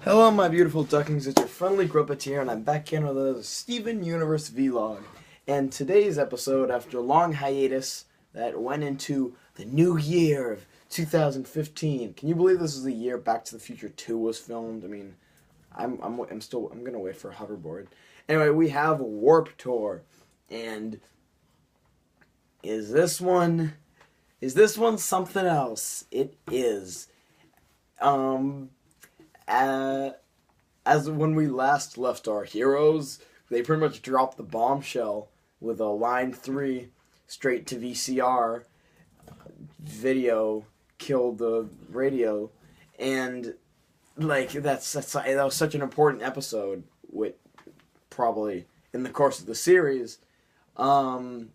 Hello, my beautiful ducklings. It's your friendly Grumpetteer, and I'm back in with another Steven Universe vlog. And today's episode, after a long hiatus that went into the new year of 2015. Can you believe this is the year Back to the Future 2 was filmed? I mean, I'm gonna wait for a hoverboard. Anyway, we have Warp Tour, and is this one something else? It is. As when we last left our heroes, they pretty much dropped the bombshell with a line 3 straight to VCR video, killed the radio, and like that was such an important episode with probably in the course of the series. And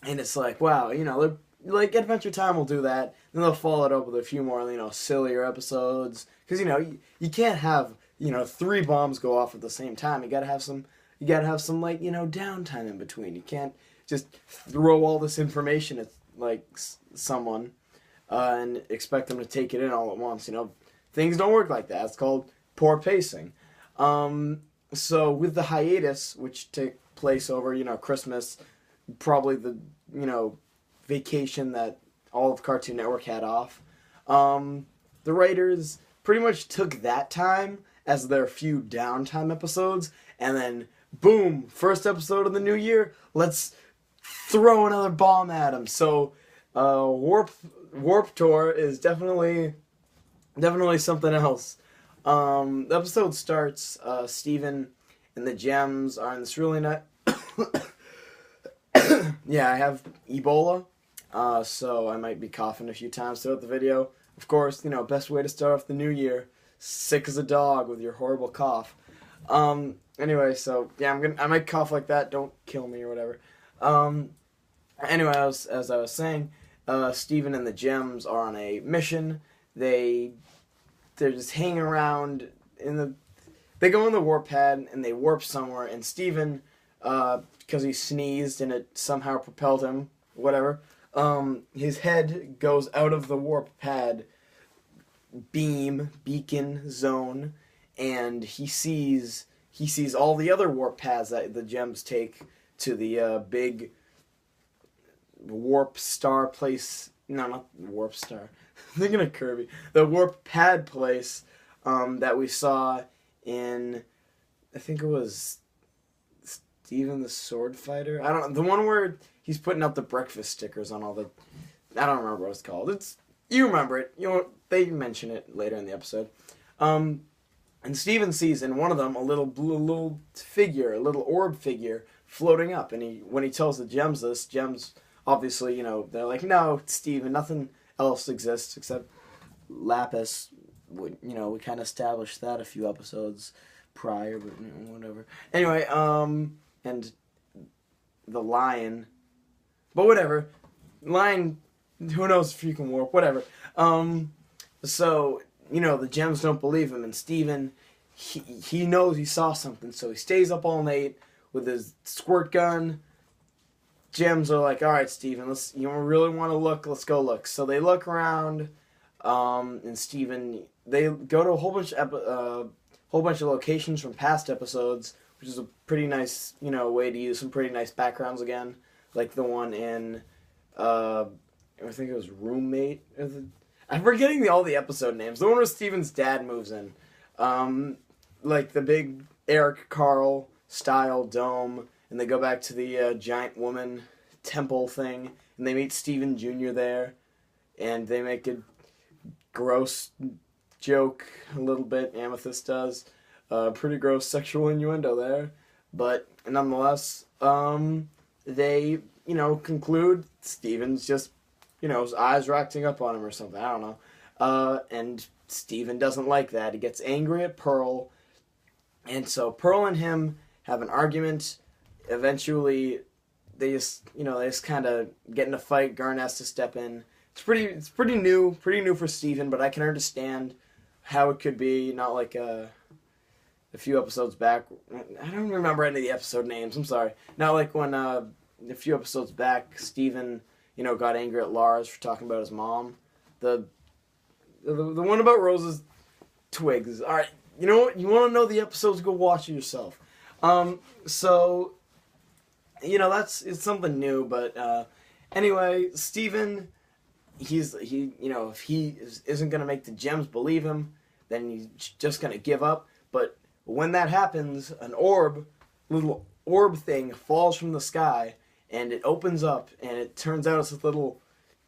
it's like, wow, they're like Adventure Time will do that, then they'll follow it up with a few more, sillier episodes. Because you can't have 3 bombs go off at the same time. You gotta have some downtime in between. You can't just throw all this information at someone and expect them to take it in all at once. Things don't work like that. It's called poor pacing. So with the hiatus, which took place over Christmas, probably the vacation that all of Cartoon Network had off, the writers pretty much took that time as their few downtime episodes, and then boom, first episode of the new year, let's throw another bomb at them. So Warp Tour is definitely something else. The episode starts, Steven and the Gems are in this really nice yeah, I have Ebola, so I might be coughing a few times throughout the video. Of course, best way to start off the new year, sick as a dog with your horrible cough. Anyway, so yeah, I might cough like that. Don't kill me or whatever. Anyway, as I was saying, Steven and the Gems are on a mission. They're just hanging around they go in the warp pad and they warp somewhere, and Steven, because he sneezed and it somehow propelled him, whatever, his head goes out of the warp pad beacon zone, and he sees all the other warp paths that the Gems take to the big warp star place. No, not warp star. I'm thinking of Kirby. The warp pad place that we saw in, I think it was Steven the Sword Fighter. I don't know, the one where he's putting up the breakfast stickers on all the. I don't remember what it's called. You remember it. They mention it later in the episode. And Steven sees in one of them a little figure, a little orb figure floating up. And when he tells the Gems this, Gems obviously, they're like, no, Steven, nothing else exists except Lapis. We kind of established that a few episodes prior, but whatever. Anyway, and the lion, but whatever. Lion, who knows if you can warp, whatever. So, the Gems don't believe him, and Steven, he knows he saw something, so he stays up all night with his squirt gun. Gems are like, alright, Steven, you really want to look, let's go look. So they look around, and Steven, they go to a whole bunch of locations from past episodes, which is a pretty nice, way to use some pretty nice backgrounds again, like the one in, I think it was Roommate. I'm forgetting all the episode names. The one where Steven's dad moves in, like the big Eric Carl style dome, and they go back to the giant woman temple thing, and they meet Steven Jr. there, and they make a gross joke a little bit. Amethyst does. Pretty gross sexual innuendo there, but nonetheless, they conclude Steven's just his eyes are acting up on him or something. I don't know. And Steven doesn't like that. He gets angry at Pearl, and so Pearl and him have an argument. Eventually, they just kind of get in a fight. Garn has to step in. It's pretty new for Steven, but I can understand how it could be not like a few episodes back. I don't remember any of the episode names. I'm sorry. Not like when a few episodes back, Steven, got angry at Lars for talking about his mom. The one about Rose's twigs. All right, you know what? You want to know the episodes? Go watch it yourself. So, it's something new. But anyway, Steven, if he isn't gonna make the gems believe him, then he's just gonna give up. But when that happens, an little orb thing falls from the sky, and it opens up, and it turns out it's a little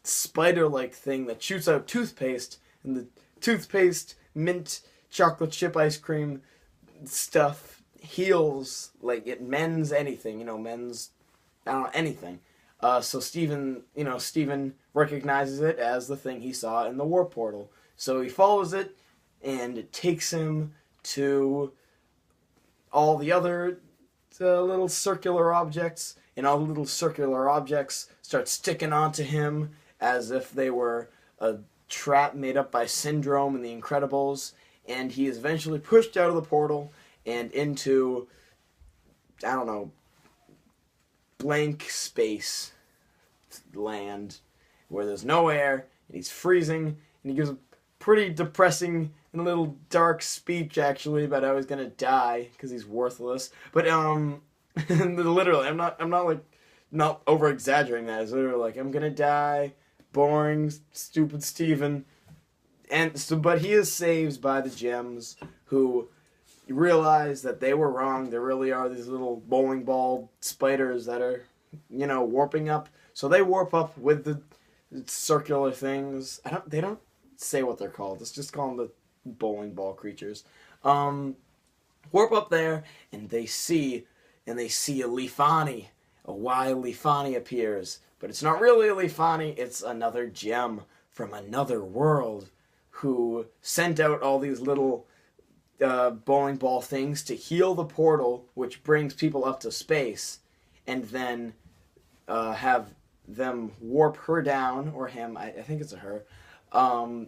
spider-like thing that shoots out toothpaste, and the toothpaste, mint, chocolate chip ice cream stuff heals, like it mends anything, mends, I don't know, anything. So Steven recognizes it as the thing he saw in the warp portal. So he follows it, and it takes him to all the other little circular objects, and all the little circular objects start sticking onto him as if they were a trap made up by Syndrome and the Incredibles, and he is eventually pushed out of the portal and into, I don't know, blank space land where there's no air, and he's freezing, and he gives a pretty depressing and a little dark speech, actually, about how he's gonna die because he's worthless. But literally, I'm not over exaggerating that. It's literally like, I'm gonna die, boring, stupid Steven. And so, but he is saved by the gems, who realize that they were wrong. There really are these little bowling ball spiders that are, warping up. So they warp up with the circular things. They don't say what they're called. Let's just call them the bowling ball creatures. Warp up there, and they see a Leafani. A wild Leafani appears. But it's not really a Leafani, it's another gem from another world who sent out all these little bowling ball things to heal the portal, which brings people up to space, and then have them warp her down, or him, I think it's a her,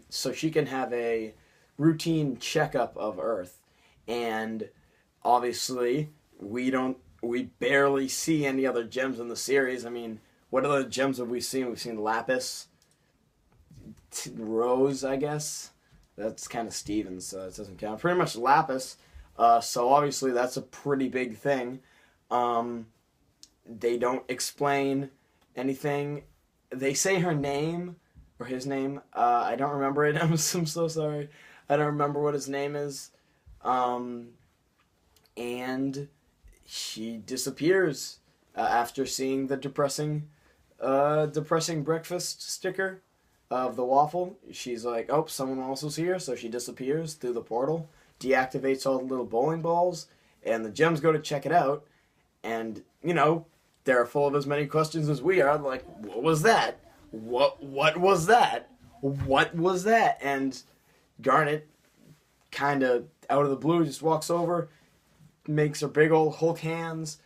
so she can have a routine checkup of Earth. And obviously, we barely see any other gems in the series. I mean, what other gems have we seen? We've seen Lapis, Rose, I guess. That's kind of Steven, so it doesn't count. Pretty much Lapis. So obviously that's a pretty big thing. They don't explain anything. They say her name, or his name. I don't remember it. I'm so sorry. I don't remember what his name is. And she disappears after seeing the depressing breakfast sticker of the waffle. She's like, oh, someone else was here, so she disappears through the portal, deactivates all the little bowling balls, and the gems go to check it out, and, they're full of as many questions as we are, like, what was that? What was that? What was that? And Garnet, kind of out of the blue, just walks over, makes her big old Hulk hands,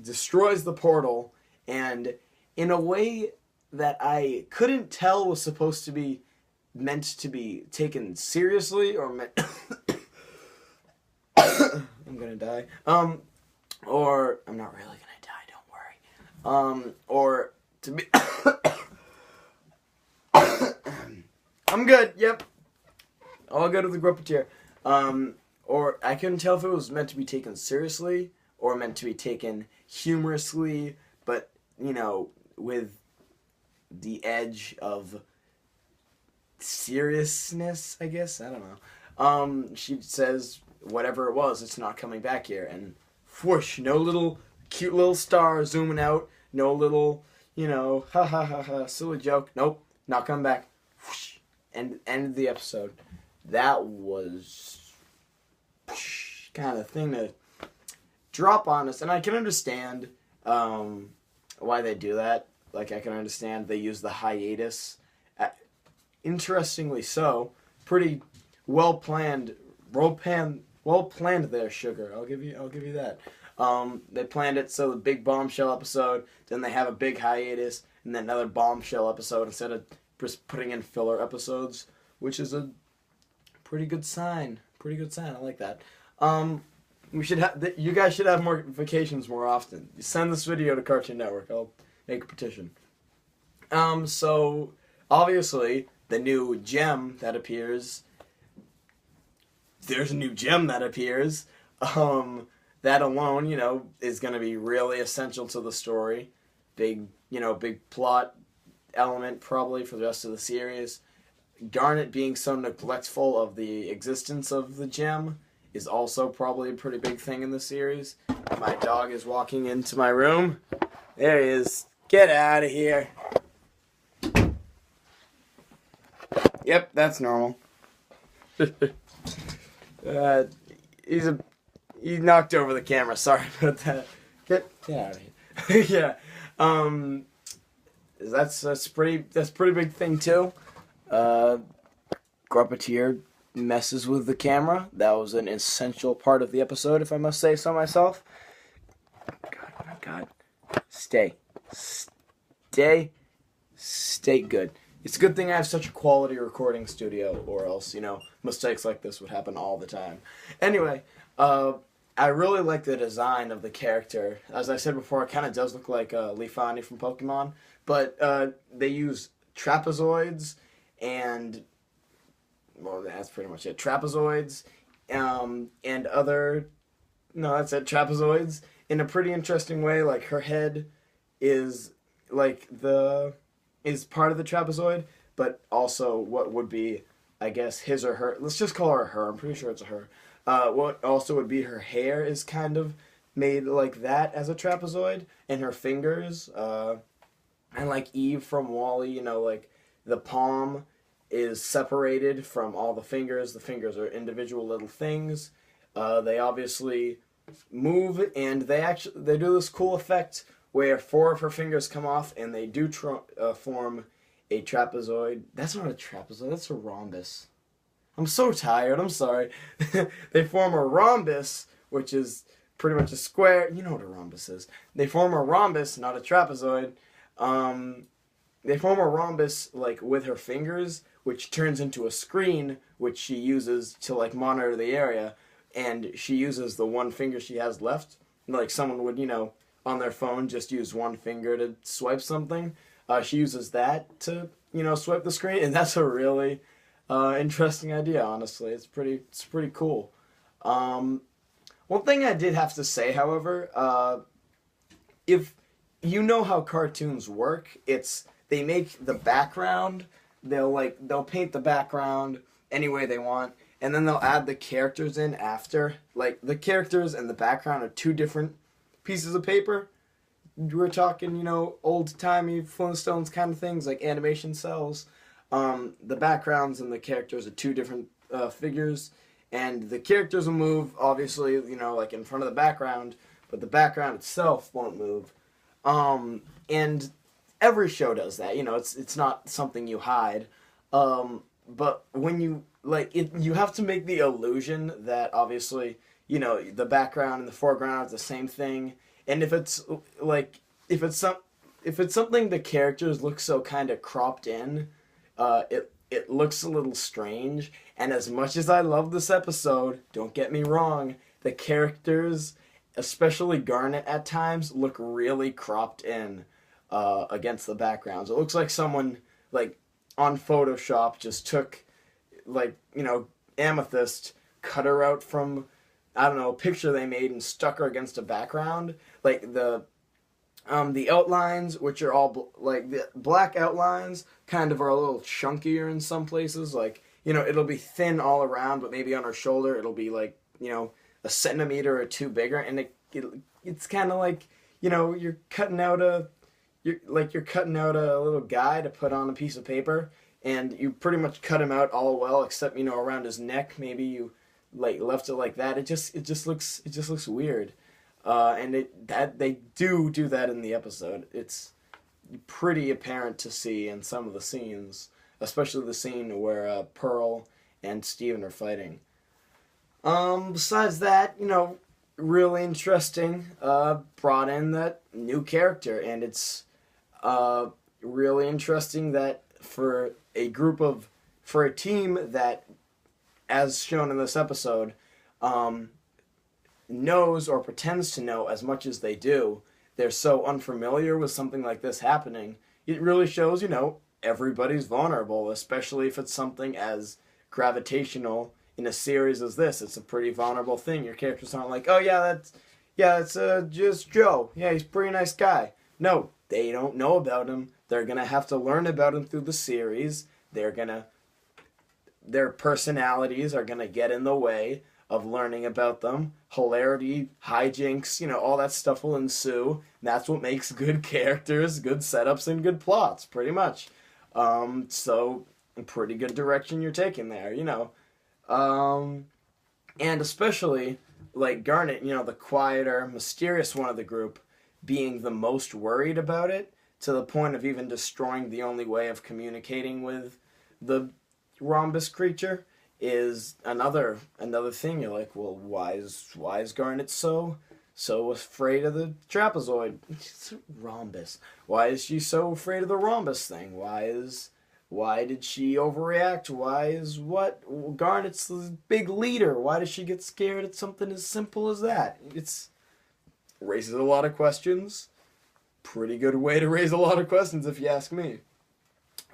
destroys the portal, and in a way that I couldn't tell was supposed to be meant to be taken seriously, or meant I'm gonna die. Or I'm not really gonna die, don't worry. Or to be I'm good, yep. All good with the Gruppeteer. Or I couldn't tell if it was meant to be taken seriously or meant to be taken humorously, but, with the edge of seriousness, I guess. I don't know. She says, whatever it was, it's not coming back here. And whoosh, no little cute little star zooming out. No little, ha ha ha ha, silly joke. Nope, not coming back. Whoosh, and end the episode. That was kind of thing to drop on us. And I can understand why they do that. Like, I can understand they use the hiatus. Interestingly so, pretty well planned there, Sugar. I'll give you that. They planned it so the big bombshell episode, then they have a big hiatus, and then another bombshell episode instead of just putting in filler episodes, which is a pretty good sign. I like that. You guys should have more vacations more often. Send this video to Cartoon Network. I'll make a petition. So obviously the new gem that appears there's a new gem that appears. That alone, is going to be really essential to the story. Big plot element probably for the rest of the series. Garnet being so neglectful of the existence of the gem is also probably a pretty big thing in the series. My dog is walking into my room. There he is. Get out of here. Yep, that's normal. He knocked over the camera. Sorry about that. Get out of here. Yeah. That's pretty big thing too. Gruppeteer messes with the camera. That was an essential part of the episode, if I must say so myself. God, oh my God. Stay good. It's a good thing I have such a quality recording studio, or else, mistakes like this would happen all the time. Anyway, I really like the design of the character. As I said before, it kind of does look like Leafani from Pokemon, but they use trapezoids and, well, that's pretty much it. Trapezoids and other, no, that's it, trapezoids in a pretty interesting way. Like, her head is is part of the trapezoid, but also what would be, I guess, his or her, let's just call her her, I'm pretty sure it's a her. What also would be her hair is kind of made like that as a trapezoid, and her fingers, and like Eve from WALL-E, like the palm is separated from all the fingers. The fingers are individual little things. They obviously move, and they do this cool effect where 4 of her fingers come off, and they do form a trapezoid. That's not a trapezoid, that's a rhombus. I'm so tired, I'm sorry. They form a rhombus, which is pretty much a square. You know what a rhombus is. They form a rhombus, not a trapezoid. They form a rhombus, like, with her fingers, which turns into a screen, which she uses to, like, monitor the area. And she uses the one finger she has left. Like, someone would, on their phone just use one finger to swipe something. She uses that to, swipe the screen, and that's a really interesting idea, honestly. It's pretty cool. One thing I did have to say, however, if you know how cartoons work, they make the background, they'll paint the background any way they want, and then they'll add the characters in after. Like, the characters and the background are 2 different pieces of paper. We're talking, old-timey Flintstones kind of things, like animation cells. The backgrounds and the characters are 2 different figures, and the characters will move, obviously, like in front of the background, but the background itself won't move. And every show does that, it's not something you hide. But when you, you have to make the illusion that, obviously, the background and the foreground is the same thing. And if it's something the characters look so kind of cropped in, it looks a little strange. And as much as I love this episode, don't get me wrong, the characters, especially Garnet at times, look really cropped in against the backgrounds. It looks like someone, on Photoshop just took, Amethyst, cut her out from, I don't know, a picture they made and stuck her against a background. Like, the outlines, which are all, the black outlines, kind of are a little chunkier in some places. It'll be thin all around, but maybe on her shoulder it'll be, a centimeter or 2 bigger. And it's kind of like, you're cutting out a little guy to put on a piece of paper, and you pretty much cut him out all well, except, around his neck. Maybe you, left it like that. It just looks weird. And they do that in the episode. It's pretty apparent to see in some of the scenes, especially the scene where Pearl and Steven are fighting. Besides that, really interesting, brought in that new character, and it's really interesting that for a team that, as shown in this episode, knows or pretends to know as much as they do, they're so unfamiliar with something like this happening. It really shows, everybody's vulnerable, especially if it's something as gravitational in a series as this, it's a pretty vulnerable thing. Your characters aren't like, oh yeah, that's just Joe. Yeah, he's a pretty nice guy. No, they don't know about him. They're gonna have to learn about him through the series. Their personalities are gonna get in the way of learning about them. Hilarity, hijinks, all that stuff will ensue. And that's what makes good characters, good setups, and good plots, pretty much. So, pretty good direction you're taking there, And especially, like Garnet, the quieter, mysterious one of the group, being the most worried about it, to the point of even destroying the only way of communicating with the Rhombus creature, is another thing. You're like, well, why is Garnet so afraid of the trapezoid? It's a rhombus. Why is she so afraid of the rhombus thing? Why did she overreact? Garnet's the big leader. Why does she get scared at something as simple as that? It's raises a lot of questions. Pretty good way to raise a lot of questions, if you ask me.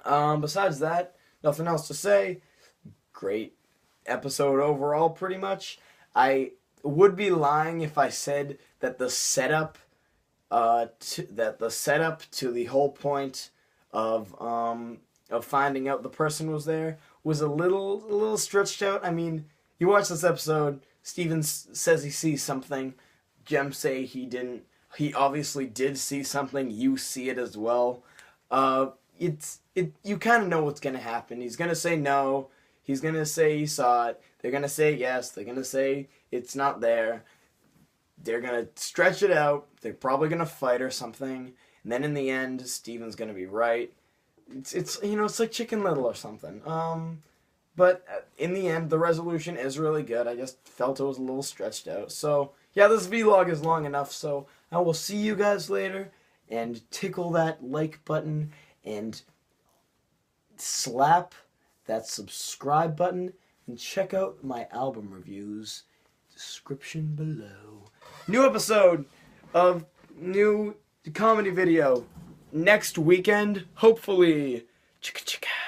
Besides that, nothing else to say. Great episode overall, pretty much. I would be lying if I said that the setup to the whole point of finding out the person was there was a little stretched out. I mean, you watch this episode, Steven says he sees something, Gems say he didn't. He obviously did see something, you see it as well. You kind of know what's going to happen. He's going to say no, he's going to say he saw it, they're going to say yes, they're going to say it's not there. They're going to stretch it out, they're probably going to fight or something, and then in the end, Steven's going to be right. It's like Chicken Little or something. But in the end, the resolution is really good. I just felt it was a little stretched out. So, yeah, this vlog is long enough, so I will see you guys later, and tickle that like button, and slap that subscribe button, and check out my album reviews, description below. New episode of new comedy video next weekend, hopefully. Chicka chicka.